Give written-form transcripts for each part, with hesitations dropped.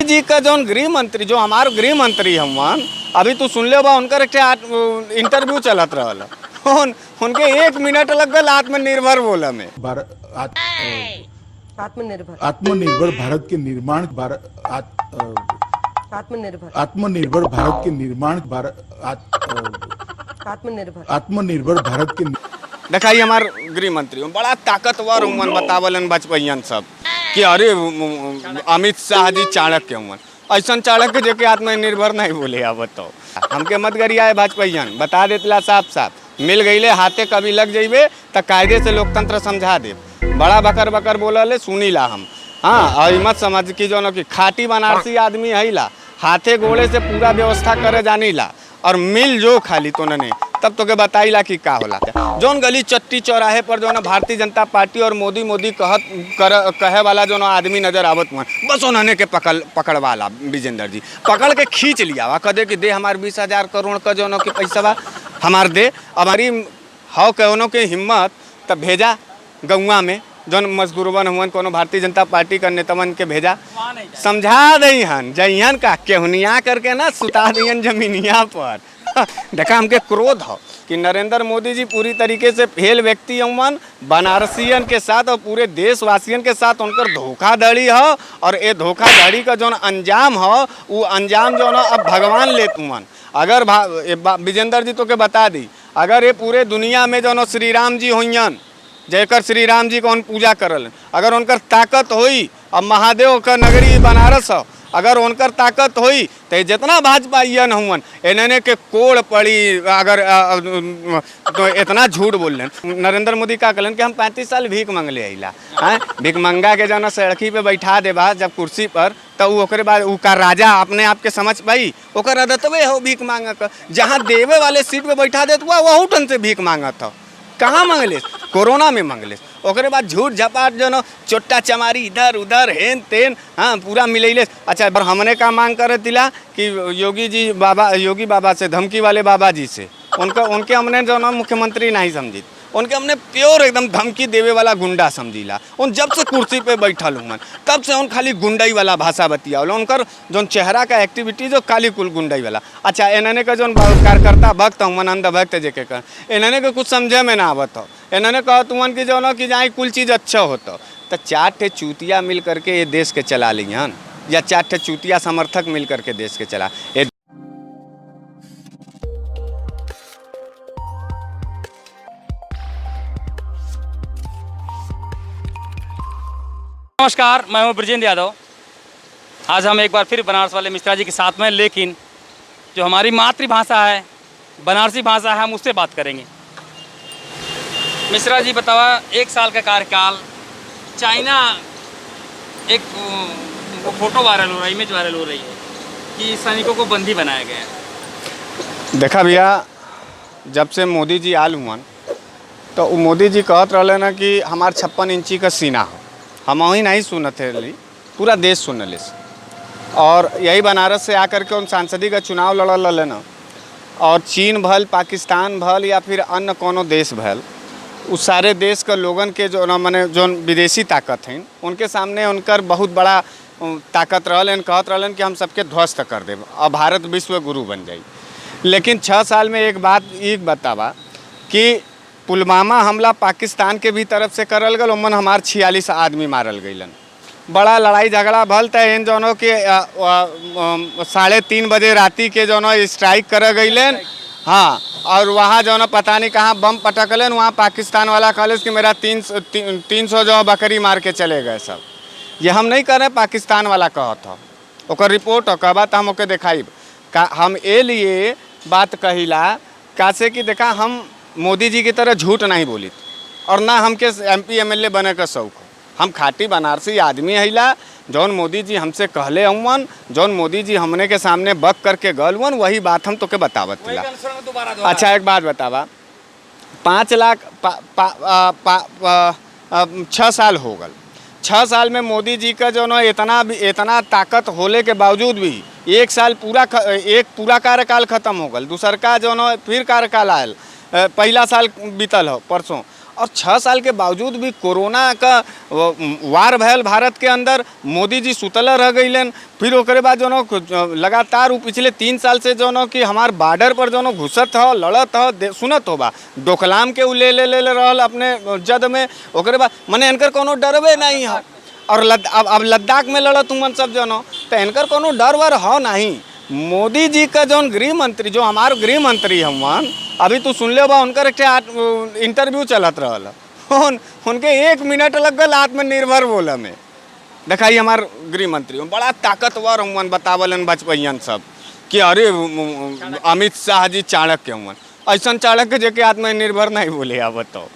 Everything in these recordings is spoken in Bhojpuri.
जी का जो गृह मंत्री, जो हमारे गृह मंत्री हम, अभी तू सुन ले बा उनकर इंटरव्यू चलत रहा उनके 1 मिनट लग गल आत्मनिर्भर बोला में। आत्मनिर्भर आत्मनिर्भर भारत के निर्माण आत्मनिर्भर भारत के निर्माण आत्मनिर्भर भारत के दिखाई हमारे गृह मंत्री बड़ा ताकतवर उमन बतावलन बचपन सब कि अरे अमित शाह जी चाणक्य उमन ऐसा चाणक्य जो कि आत्मनिर्भर नहीं बोले। अब बताओ हमके मत गरिया है भाजपैयन, बता देतला साफ साफ मिल गईले हाथे कभी लग जाइबे तो कायदे से लोकतंत्र समझा दे। बड़ा बकर बकर बोलले सुनी ला हम। हाँ और मत समझ की जो कि खाटी बनारसी आदमी है ला, हाथे गोड़े से पूरा व्यवस्था करे जानी ला और मिल जो खाली तो ने तब तो के बताई ला कि का होला। जौन गली चट्टी चौराहे पर जो ना भारतीय जनता पार्टी और मोदी मोदी कहे वाला जो ना आदमी नजर आवत हुआ, बस उन्होंने के पकड़ वाला विजेंद्र जी पकड़ के खींच लिया वा कदे कि दे हमारे 20,000 करोड़ का जो ना कि पैसा बा हमार दे। हमारी हाउ कहोनो के हिम्मत तब भेजा गौवा में जौन मजदूरवन हुआ कोनो भारतीय जनता पार्टी का नेतावन के भेजा समझा दईहन जइहन का केहुनिया करके ना सुता दियन जमीनिया पर। देखा हमके क्रोध हो कि नरेंद्र मोदी जी पूरी तरीके से फेल व्यक्ति हुआ बनारसियन के साथ और पूरे देशवासियन के साथ उनकर धोखाधड़ी हो और ये धोखाधड़ी का जो अंजाम हो वो अंजाम जो ना अब भगवान लेत हुआ। अगर विजेंद्र जी तो के बता दी अगर ये पूरे दुनिया में जो ना श्री राम जी होइयन जयकर श्री राम जी को उन पूजा करल, अगर उनकर ताकत होई अब महादेव का नगरी बनारस हो, अगर उनकर ताकत होई तो जितना भाजपाइयन हुन इन्होंने के कोड़ पड़ी। अगर तो इतना झूठ बोल लें नरेंद्र मोदी का कहलन कि हम 35 साल भीख मंगले अला हैं, भीख मंगा के जो ना सड़की पे बैठा दे बा जब कुर्सी पर तो ओकरे बाद उ का राजा अपने आप के समझ पाई ओकर अदतवे हो भीख मांग कर। जहाँ देवे वाले सीट पे बैठा देत हुआ वह टन से भीख मांगत हो। कहाँ मंगले? कोरोना में मंगले। ओकरे बाद झूठ झपाट जो ना चोट्टा चमारी इधर उधर हेन तेन हाँ पूरा मिलैले। अच्छा पर हमने का मांग करे दिला कि योगी बाबा से धमकी वाले बाबा जी से उनके हमने जो ना मुख्यमंत्री नहीं समझी, उनके हमने प्योर एकदम धमकी देवे वाला गुंडा समझीला। उन जब से कुर्सी पे बैठल हुआ तब से उन खाली गुंडाई वाला भाषा बतिया उनकर जो चेहरा का एक्टिविटी जो खाली कुल गुंडाई वाला। अच्छा इन्होंने का जो कार्यकर्ता भक्त हुआ अंध भक्त जेके कर इन्होंने के कुछ समझे में ना आवत हो। इन्होंने कहा तुमन की जो ना कि जहाँ कुल चीज़ अच्छा होता तो 4 ठे चूतिया मिल करके ये देश के चला ली हन या 4 ठे चूतिया समर्थक मिल करके देश के चला। नमस्कार, मैं हूं ब्रजेंद्र यादव। आज हम एक बार फिर बनारस वाले मिश्रा जी के साथ में, लेकिन जो हमारी मातृभाषा है बनारसी भाषा है हम उससे बात करेंगे। मिश्रा जी बतावा 1 साल का कार्यकाल, चाइना एक फोटो वायरल हो रहा है, इमेज वायरल हो रही है कि सैनिकों को बंदी बनाया गया है। देखा भैया जब से मोदी जी आल हुआ तो मोदी जी कहत रहे ना कि हमार 56 इंची का सीना हो। हम वही नहीं सुनते रही, पूरा देश सुन ले। और यही बनारस से आकर के उन सांसदी का चुनाव लड़ल ना और चीन भल पाकिस्तान भल या फिर अन्य कोनो देश भल उस सारे देश के लोगन के जो ना मने जो विदेशी ताकत हैं उनके सामने उनकर बहुत बड़ा ताकत रहलन। कहत रहलन कि हम सबके ध्वस्त कर देब और भारत विश्व गुरु बन जाई। लेकिन 6 साल में एक बात एक बतावा कि पुलवामा हमला पाकिस्तान के भी तरफ से करल गल, उमन हमार 46 आदमी मारल गईलन। बड़ा लड़ाई झगड़ा भल तो इन दोनों के 3:30 बजे राती के जो स्ट्राइक कर गईलन। हाँ और वहाँ जो पता नहीं कहाँ बम पटकलन, वहाँ पाकिस्तान वाला कहले कि मेरा 300 जो बकरी मार के चले गए सब। ये हम नहीं कर रहे, पाकिस्तान वाला कहत हो ओकर रिपोर्ट हो कहबा तो हम ओके दिखाई हम ए लिए बात कहिला कैसे कि देखा हम मोदी जी की तरह झूठ नहीं बोली और ना हमके MP MLA बने का शौक हो। हम खाटी बनारसी आदमी हैला जौन मोदी जी हमसे कहले हुन, जौन मोदी जी हमने के सामने बक करके गल हुन वही बात हम तो के बतावत ला। अच्छा एक बात बतावा 5 लाख 6 साल हो गल। 6 साल में मोदी जी का जो ना इतना ताकत होले के बावजूद भी 1 साल पूरा कार्यकाल खत्म हो गल, दूसर का जो ना फिर कार्यकाल आयल, पहला साल बीतल हो परसों और 6 साल के बावजूद भी कोरोना का वार भयल भारत के अंदर, मोदी जी सुतल रह गईलन। फिर ओकरे बाद जो लगातार वो पिछले 3 साल से जो कि हमार बॉर्डर पर जो घुसत हो, लड़त हो, सुनत होबा डोकलाम के उ ले रहल अपने जद में। ओकरे बाद मने इनकर कोनो डरबे नहीं है। और अब लद्दाख में लड़त हुमन सब जो तो इनकर कोनो डर वर हो नहीं। मोदी जी का जौन गृह मंत्री, जो हमार गृह मंत्री हवन, अभी तू सुन ले बा उनकर एक इंटरव्यू चलत रहल, उनके 1 मिनट लग गल आत्मनिर्भर बोला में। दिखाई हमार गृह मंत्री बड़ा ताकतवर हुमन, बतावलन बचपन सब कि अरे अमित शाह जी चाणक्य हुमन, ऐसा चाणक्य जे के आत्मनिर्भर नहीं बोले आ बताओ।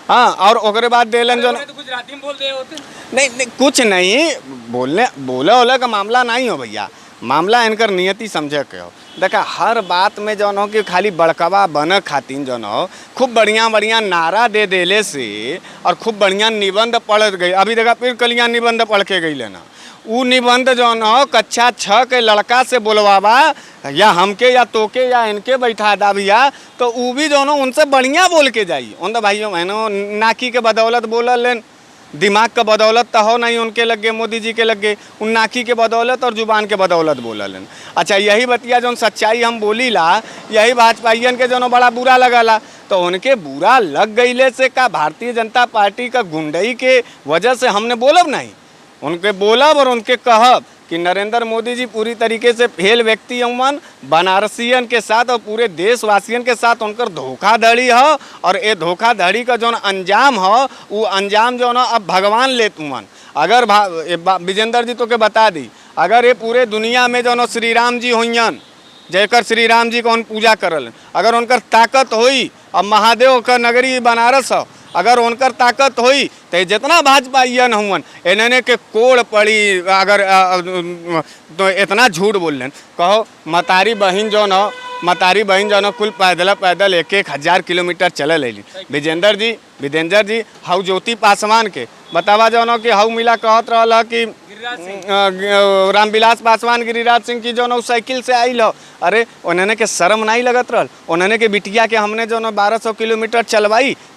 हाँ, और ओकरे बाद देलन जो तो गुजराती में बोल रहे होते नहीं, कुछ नहीं बोले का मामला नहीं हो भैया, मामला इनकर नियति समझे के हो। देखा हर बात में जौन हो कि खाली बड़कवा बन खातिन जौन हो खूब बढ़िया नारा दे देले से और खूब बढ़िया निबंध पढ़ गई। अभी देखा फिर कलियाँ निबंध पढ़ के गई लेना, उ निबंध जौन हो कक्षा 6 के लड़का से बोलवावा या हमके या तोके या इनके बैठा दा भैया, तो उ भी जौन हो उनसे बढ़िया बोल के जाई। उन तो भाइयों बहनों नाकी के बदौलत बोलल लेन, दिमाग का बदौलत तो हो नहीं उनके लगे, मोदी जी के लगे, उन नाकी के बदौलत और जुबान के बदौलत बोलल। अच्छा, यही बतिया जो सच्चाई हम बोली ला, यही भाजपाइयन के जो बड़ा बुरा लगला। तो उनके बुरा लग गईले से का भारतीय जनता पार्टी का गुंडई के वजह से हमने बोलब नहीं, उनके बोलब और उनके कहब कि नरेंद्र मोदी जी पूरी तरीके से फेल व्यक्ति हवन, बनारसियन के साथ और पूरे देशवासियन के साथ उनकर धोखाधड़ी हो। और ये धोखाधड़ी का जो अंजाम हो, वो अंजाम जो ना अब भगवान लेत हुवन। अगर विजेंद्र जी तो के बता दी, अगर ये पूरे दुनिया में जो ना श्री राम जी होइयन, जयकर श्री राम जी को उन पूजा करल, अगर उनकर ताकत होई, अब महादेव का नगरी बनारस हो, अगर उनकर ताकत होई तो जितना भाजपाइयन हुवन इन्होंने के कोड़ पड़ी। अगर तो इतना झूठ बोल लें, कहो मतारी बहन जो न कुल पैदल 1,000 किलोमीटर चल अली। विजेंद्र जी हाउ ज्योति पासवान के बतावा जो न कि हाउ मिला कहत रहा कि रामविलास पासवान गिरिराज सिंह की जो न साइकिल से आई हो। अरे उन्होंने के शर्म नहीं लगत रहल, उन्होंने के बिटिया के हमने जो न 1200 किलोमीटर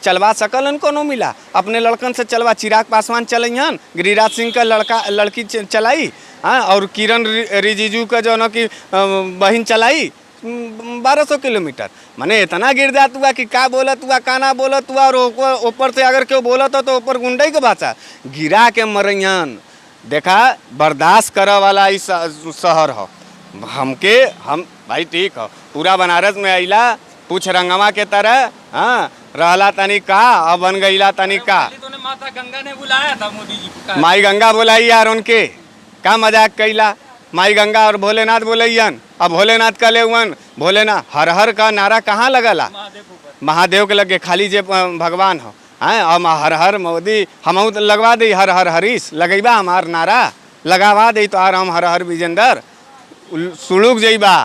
चलवा सकल उनको न मिला, अपने लड़कन से चलवा। चिराग पासवान चलैन, गिरिराज सिंह का लड़की चलाई, हाँ, और किरण रिजिजू का जो न कि बहन चलाई 1200 किलोमीटर। माने इतना गिर जात हुआ कि का बोलत हुआ का ना बोलत हुआ। और ऊपर से अगर क्यों बोलत हो तो ऊपर गुंडई के भाषा गिरा के मरैन। देखा बर्दाश्त करे वाला इस शहर हो, हम भाई ठीक हो, पूरा बनारस में अइला पूछ रंगवा के तरह, हाँ, रहला तनी का अब बन गईला तनी का। माता गंगा ने बुलाया था मोदी जी को, माई गंगा बुलाई यार, उनके का मजाक कैला। माई गंगा और भोलेनाथ बोलैन, अब भोलेनाथ का ले भोलेनाथ हर हर का नारा कहाँ लगला, महादेव के लगे, खाली जे भगवान हो। हाँ, अब हर हर मोदी हम लगवा दी, हर हर हरीश लगेबा हमार नारा लगावा दे तो आर हम हर हर विजेंदर सुलुक जइबा,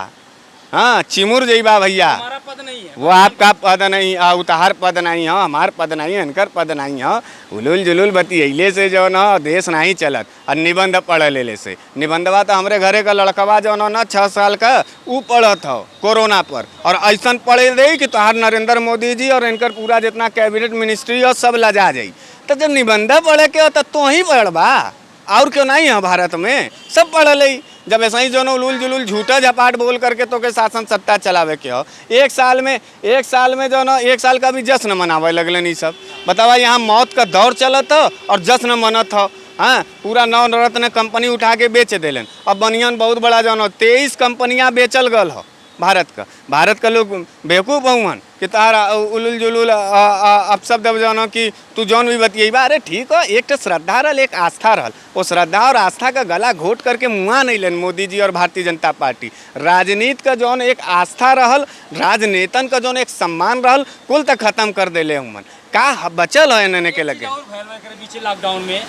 हाँ, चिमुर जइबा भैया। हमारा पद नहीं है, वो आपका पद नहीं, उतार पद नहीं हो, हमार पद नहीं, इनकर पद नहीं हो। उलुल जुलुल बतियले से जो न देश नहीं चलत। और निबंध पढ़ लेले से, निबंधवा तो हमरे घरे का लड़कवा जो न 6 साल का ऊ पढ़त हो कोरोना पर, और ऐसा पढ़े दे कि तोहार नरेंद्र मोदी जी और इनकर पूरा जितना कैबिनेट मिनिस्ट्री हो सब लजा जाई। तो जब निबंध पढ़े के हो तो ही पढ़बा, और क्यों नहीं है भारत में सब पढ़ ले। जब ऐसा ही जो न उलूल जुलूल झूठा झपाट बोल करके तो के शासन सत्ता चलावे के हो। एक साल में जो न 1 साल का भी जश्न मनावे लगलन। ये सब बतावा, यहाँ मौत का दौर चलत हो और जश्न मनत हो। हाँ, पूरा नवरत्न कंपनी उठा के बेच देलन। अब बनियान बहुत बड़ा जो न 23 कंपनियाँ बेचल गल हो भारत का लोग बेवकूफ़ बहुवन कि तारा उलुल जुलुल अब शब्द जानो कि तू जौन भी बतियेबा। अरे ठीक हो, एक तो श्रद्धा रहल, एक आस्था रहल। वो श्रद्धा और आस्था का गला घोट करके मुँह नहीं लेन मोदी जी और भारतीय जनता पार्टी। राजनीति का जौन एक आस्था रहल, राजनेतन का जौन एक सम्मान रहल, कुल तक खत्म कर देले हुमन। का बचल है इन्होंने के लगे। पीछे लॉकडाउन में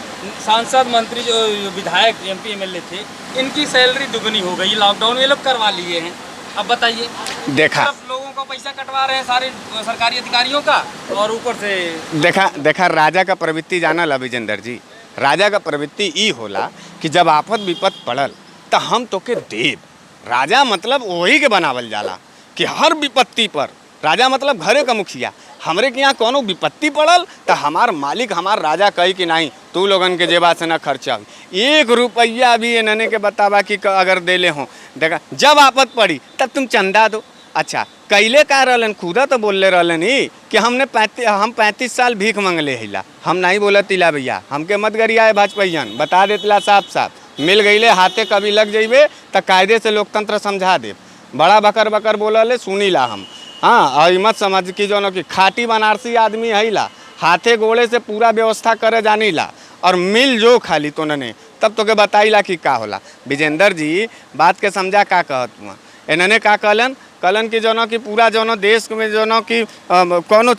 सांसद मंत्री जो विधायक MP MLA थे, इनकी सैलरी दुगनी हो गई लॉकडाउन में, ये लोग करवा लिए हैं। अब बताइए, देखा लोगों का पैसा कटवा रहे हैं सारे सरकारी अधिकारियों का, और ऊपर से देखा राजा का प्रवृत्ति जानल विजेंद्र जी। राजा का प्रवृत्ति ई होला कि जब आफत विपत पड़ल तो हम तो के देव। राजा मतलब वही के बनावल जाला कि हर विपत्ति पर राजा मतलब घरे का मुखिया। हमरे के यहाँ कोनो विपत्ति पड़ल तो हमार मालिक हमार राजा कही कि नहीं तू लोगन के जेबा से ना खर्चा हुई, 1 रुपया भी इन्होंने के बतावा कि अगर देले हों, देखा जब आपत पड़ी तब तुम चंदा दो। अच्छा कैले का रहलन, खुदा तो बोलले रहलन ही कि हम 35 साल भीख मंगले हिला। हम नहीं बोलत तिला भैया, हमके मत गरियाए भाजपैयन, बता देतला साफ साफ। मिल गईले हाथे कभी लग जइबे तो कायदे से लोकतंत्र समझा दे। बड़ा बकर बकर बोलले सुनीला हम। हाँ और मत समझ कि जो कि खाटी बनारसी आदमी हैला, हाथे गोड़े से पूरा व्यवस्था करे जानीला और मिल जो खाली तो ने तब तो के बताईला कि का होला। विजेंद्र जी बात के समझा का कहत हुआ, इन्होंने का कलन कि जो कि पूरा जो देश में जो कि कोनो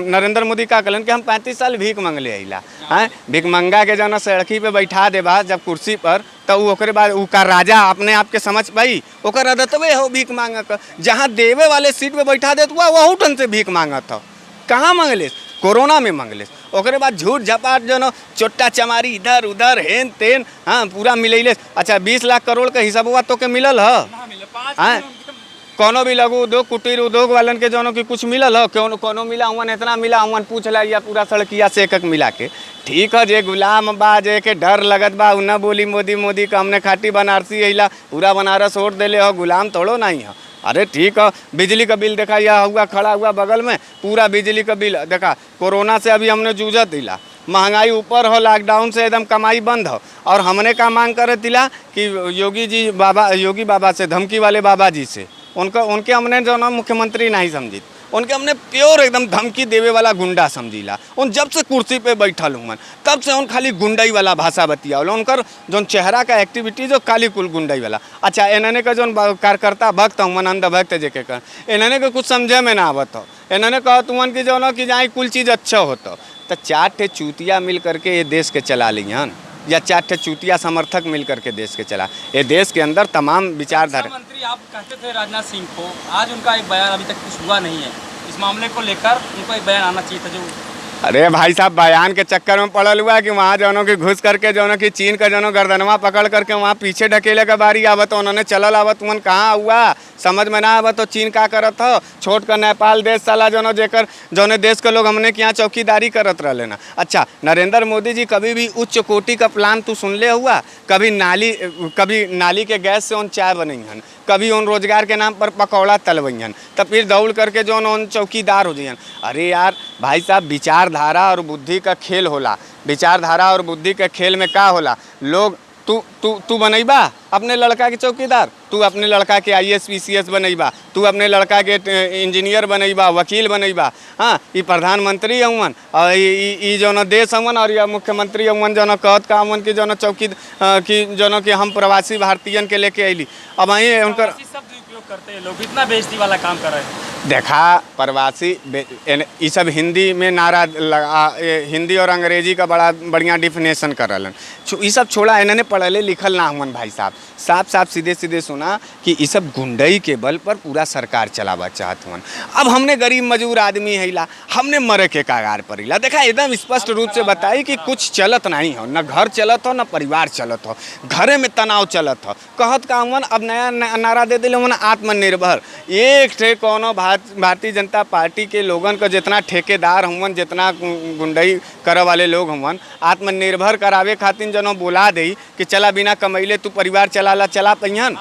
नरेंद्र मोदी का कलन कि हम 35 साल भीख मंगले अला हैं। भीख मंगा के जो सड़की पे बैठा देबा जब कुर्सी पर तो ओकरे बाद उ का राजा अपने आप के समझ पाई, ओकर अदतवे हो भीख मांग कर। जहाँ देवे वाले सीट पे बैठा देत हुआ वहू टन से भीख मांगत हो। कहाँ मंगले? कोरोना में मंगले। ओकरे बाद झूठ झपाट जो चोट्टा चमारी इधर उधर हेन तेन हाँ पूरा मिलैले। अच्छा 20 लाख करोड़ का हिसाब तो के मिलल है? कोनो भी लघु उद्योग कुटीर उद्योग वालन के जो कि कुछ मिलल हो? कोनो मिला हुआ इतना मिला हुआ पूछ ला या पूरा सड़किया से एक मिला के। ठीक है जे गुलाम बा जे के डर लगत बा उ न बोली मोदी मोदी का हमने खाटी बनारसी अला पूरा बनारस वोट देले हो, गुलाम थोड़ो नहीं है। अरे ठीक है बिजली का बिल देखा या हुआ खड़ा हुआ बगल में पूरा बिजली का बिल देखा। कोरोना से अभी हमने जूझत दिला, महंगाई ऊपर हो, लॉकडाउन से एकदम कमाई बंद हो और हमने का मांग करे दिला कि योगी बाबा से, धमकी वाले बाबा जी से उनके हमने जो ना मुख्यमंत्री नहीं समझी, उनके हमने प्योर एकदम धमकी देवे वाला गुंडा समझीला। उन जब से कुर्सी पे बैठल हुआ तब से उन खाली गुंडाई वाला भाषा बतिया उनकर जो चेहरा का एक्टिविटी जो काली कुल गुंडाई वाला। अच्छा इन्होंने का जो कार्यकर्ता भक्त हुआ अंध भक्त जे के कर इन्होंने के कुछ समझे में ना आवत हो। इन्होंने कहा तुमन की जो ना कि जहाँ कुल चीज़ अच्छा होता तो 4 ठे चूतिया मिल करके ये देश के चला ली हन, या 4 ठे चूतिया समर्थक मिल करके देश के चला। ये देश के अंदर तमाम विचारधारा। मंत्री आप कहते थे राजनाथ सिंह को, आज उनका एक बयान अभी तक कुछ हुआ नहीं है, इस मामले को लेकर उनको एक बयान आना चाहिए था जो। अरे भाई साहब बयान के चक्कर में पड़ल हुआ कि वहाँ जो कि घुस करके जो कि चीन का जो गर्दनवा पकड़ करके वहाँ पीछे ढकेले का बारी आवत, उन्होंने चलल आवत मन कहाँ हुआ समझ में ना आवत। तो चीन का करत हो छोट कर नेपाल देश साला जो जेकर जौने देश के लोग हमने के यहाँ चौकीदारी करत रहे ना। अच्छा नरेंद्र मोदी जी कभी भी उच्च कोटि का प्लान तू सुन ले हुआ? कभी नाली के गैस से उन चाय बनैहन, कभी उन रोजगार के नाम पर पकौड़ा तलवैहन, तब फिर दौड़ करके जो उन चौकीदार हो जाइन। अरे यार भाई साहब विचारधारा और बुद्धि का खेल होला। विचारधारा और बुद्धि के खेल में का होला? लोग तू बनैबा अपने लड़का के चौकीदार, तू अपने लड़का के IAS PCS बनैबा, तू अपने लड़का के इंजीनियर बनैबा, वकील बनैबा। हाँ ये प्रधानमंत्री हवन और ये जो देश हवन और यह मुख्यमंत्री हवन जो कहत का हवन की जो चौकी की जो कि हम प्रवासी भारतीयन के लेके अली। अब वहीं उनकर उपयोग करते हैं लोग, इतना बेइज्जती वाला काम कर रहे हैं। देखा प्रवासी ये सब हिंदी में नारा हिंदी और अंग्रेजी का बड़ा बढ़िया डिफिनेशन कर रहा ये सब छोड़ा। इन्होंने पढ़ले लिखल ना हुआ भाई साहब, साफ साफ सीधे सीधे सुना कि ये सब गुंडई के बल पर पूरा सरकार चलावा चाहत हुआ। अब हमने गरीब मजदूर आदमी हैला, हमने मरे के कागार पर हिला। देखा एकदम स्पष्ट रूप से बताई कि कुछ चलत नहीं हो, न घर चलत हो न परिवार चलत हो, घरे में तनाव चलत हो। कहत का हुआ अब नया नारा दे दिले हुआ आत्मनिर्भर। एक ठे कोनो भारतीय जनता पार्टी के लोगन का जितना ठेकेदार हुवन, जितना गुंडई करे वाले लोग हुवन, आत्मनिर्भर करावे खातिर जनो बोला दे कि चला बिना कमैले तू परिवार चला पहियन।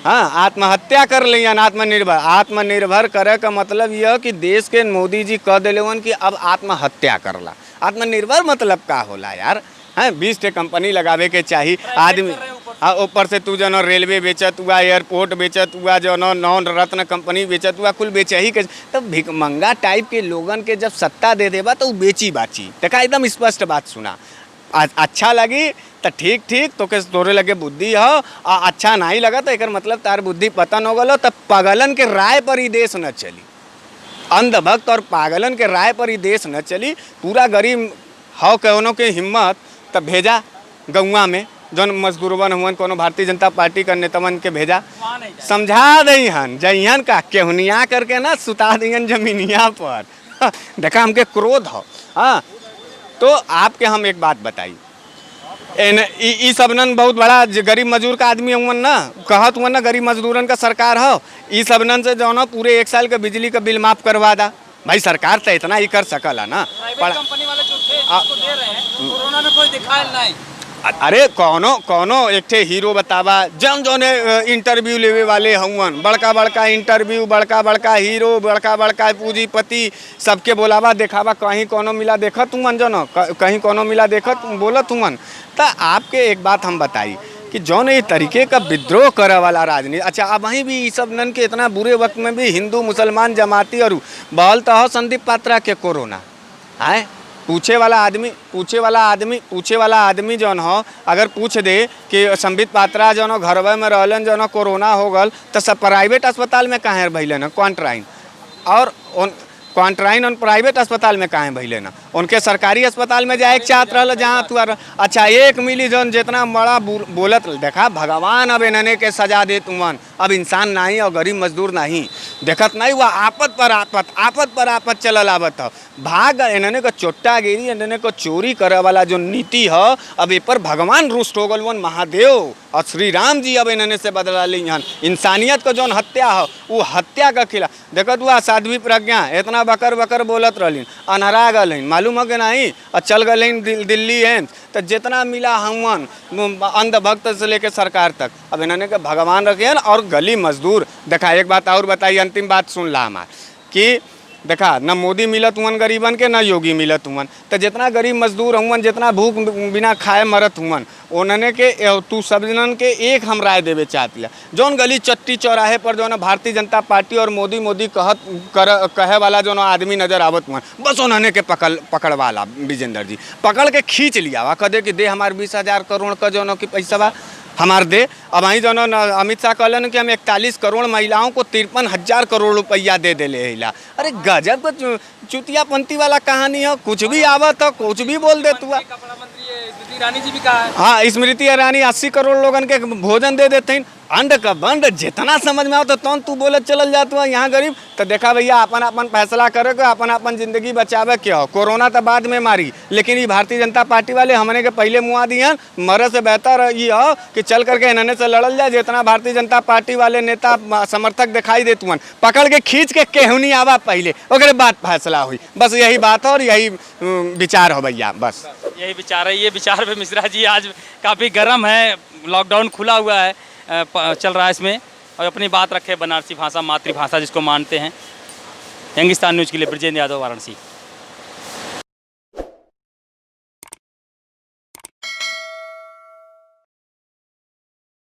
हाँ आत्महत्या कर लियन। आत्मनिर्भर करे का मतलब यह कि देश के मोदी जी कह दिले हुवन कि अब आत्महत्या करला। आत्मनिर्भर मतलब का होला यार? हाँ 20 ठे कंपनी लगावे के चाहिए आदमी। हाँ ऊपर से तू जनो रेलवे बेचत हुआ, एयरपोर्ट बेचत हुआ, जो नॉन रत्न कंपनी बेचत हुआ, कुल बेचे ही के। तब भिखमंगा टाइप के लोगन के जब सत्ता दे देबा तो बेची बाची। देखा एकदम स्पष्ट बात सुना। अच्छा लगी तो ठीक तो के तोरे लगे बुद्धि हो, अच्छा नहीं लगा तो एक मतलब तार बुद्धि पतन हो गलो। तब पागलन के राय पर ही देश न चली, अंधभक्त और पागलन के राय पर ही देश न चली। पूरा गरीब हो कौनों के हिम्मत तब भेजा गौवा में जौन मजदूरवन हुआ कोनो भारतीय जनता पार्टी का नेतावन के भेजा, समझा दईहन जइहन का केहुनिया करके ना सुता दईहन जमीनिया पर। देखा हमके क्रोध हो। हाँ तो आपके हम एक बात बताई, ई सबनन बहुत बड़ा गरीब मजदूर का आदमी हुआ ना, कहत हुआ ना गरीब मजदूरन का सरकार हो, ई सबनन से जो ना पूरे 1 साल का बिजली का बिल माफ करवा दा। भाई सरकार तो इतना ही कर सकला ना। प्राइवेट कंपनी वाले जो थे जिसको दे रहे हैं कोरोना में कोई दिखायल नहीं। अरे कौनो एक ठे हीरो बतावा जौन जौन इंटरव्यू लेवे वाले हवन, बड़का बड़का इंटरव्यू, बड़का बड़का हीरो, बड़का बड़का पूंजीपति, सबके बोलावा देखावा, कहीं कोनो मिला देखत हुवन, जो न कहीं कोनो मिला देखत बोलत हुवन। तो आपके एक बात हम बताई कि जौन ये तरीके का विद्रोह करे वाला राजनीति, अच्छा अब वहीं भी ये सब नन के इतना बुरे वक्त में भी हिंदू मुसलमान जमाती और बहल तो संदीप पात्रा के कोरोना आए पूछे वाला आदमी जौन हो अगर पूछ दे कि संबित पात्रा जौन घरवा में रहलन जौन कोरोना हो गल तो सब प्राइवेट अस्पताल में कहाँ भैलन क्वारंटाइन और क्वारंटाइन और प्राइवेट अस्पताल में कहाँ भैले ना, उनके सरकारी अस्पताल में जाए चाहत रहा जहाँ तू अच्छा एक मिली जौन जितना बड़ा बोलत देखा भगवान अब इन्हने के सजा दे तुमन, अब इंसान नहीं और गरीब मजदूर नहीं देखत नहीं, वह आपत पर आपत चलल आवत हो, भाग इन्हने को चोट्टागिरी इन्हने को चोरी करे वाला जो नीति है अब ए पर भगवान रुष्ट हो गल, वन महादेव और श्री राम जी अब इन्हने से बदला ली यहाँ इंसानियत को जौन हत्या हो वो हत्या का खिला देखत हुआ साध्वी प्रज्ञा इतना बकर बोलत रही अनहरा गल मालूम हो कि नहीं और चल गए दिल्ली एम्स तो जितना मिला हमन अंधभक्त से लेके सरकार तक अब इन्होंने के भगवान रखे और गली मजदूर देखा। एक बात और बताइए, अंतिम बात सुन ला हमार कि देखा न मोदी मिलत हुवन गरीबन के न योगी मिलत हुवन, तो जितना गरीब मजदूर हुवन जितना भूख बिना खाए मरत हुवन उन्होंने के तू सब जनन के एक हम राय देवे चाहती है, जौन गली चट्टी चौराहे पर जो है भारतीय जनता पार्टी और मोदी कहे वाला जो आदमी नजर आवत हुआ बस उन्होंने के पकड़वाला विजेंद्र जी पकड़ के खींच लिया वा कदे कि दे हमारे 20,000 करोड़ का जो की पैसा बा हमार दे। अब वहीं जो अमित शाह कहलन कि हम 41 करोड़ महिलाओं को 53,000 करोड़ रुपया दे दिले हिला। अरे गजब का चुतियापंथी वाला कहानी है, कुछ भी आवत हो कुछ भी बोल दे तू। स्मृति ईरानी जी भी कहा है। हाँ स्मृति ईरानी 80 करोड़ लोगन के भोजन दे देते हैं, अंड का बंड जितना समझ में आओ तो तौन तू बोले चल जात हुआ यहाँ गरीब। तो देखा भैया अपन फैसला करे के अपन जिंदगी बचावे के हो, कोरोना तो बाद में मारी लेकिन ये भारतीय जनता पार्टी वाले हमने के पहले मुआ दिए, मरे से बेहतर ये हो कि चल करके इन्होंने से लड़ल जाए। जितना भारतीय जनता पार्टी वाले नेता समर्थक दिखाई देते हुआ पकड़ के खींच के केहूनी आवा पहले ओकरे बाद फैसला हुई, बस यही बात है और यही विचार हो भैया, बस यही विचार है। ये विचार पे मिश्रा जी आज काफ़ी गर्म है, लॉकडाउन खुला हुआ है चल रहा है इसमें, और अपनी बात रखे बनारसी भाषा मातृभाषा जिसको मानते हैं। यंगिस्तान न्यूज़ के लिए ब्रजेंद्र यादव, वाराणसी।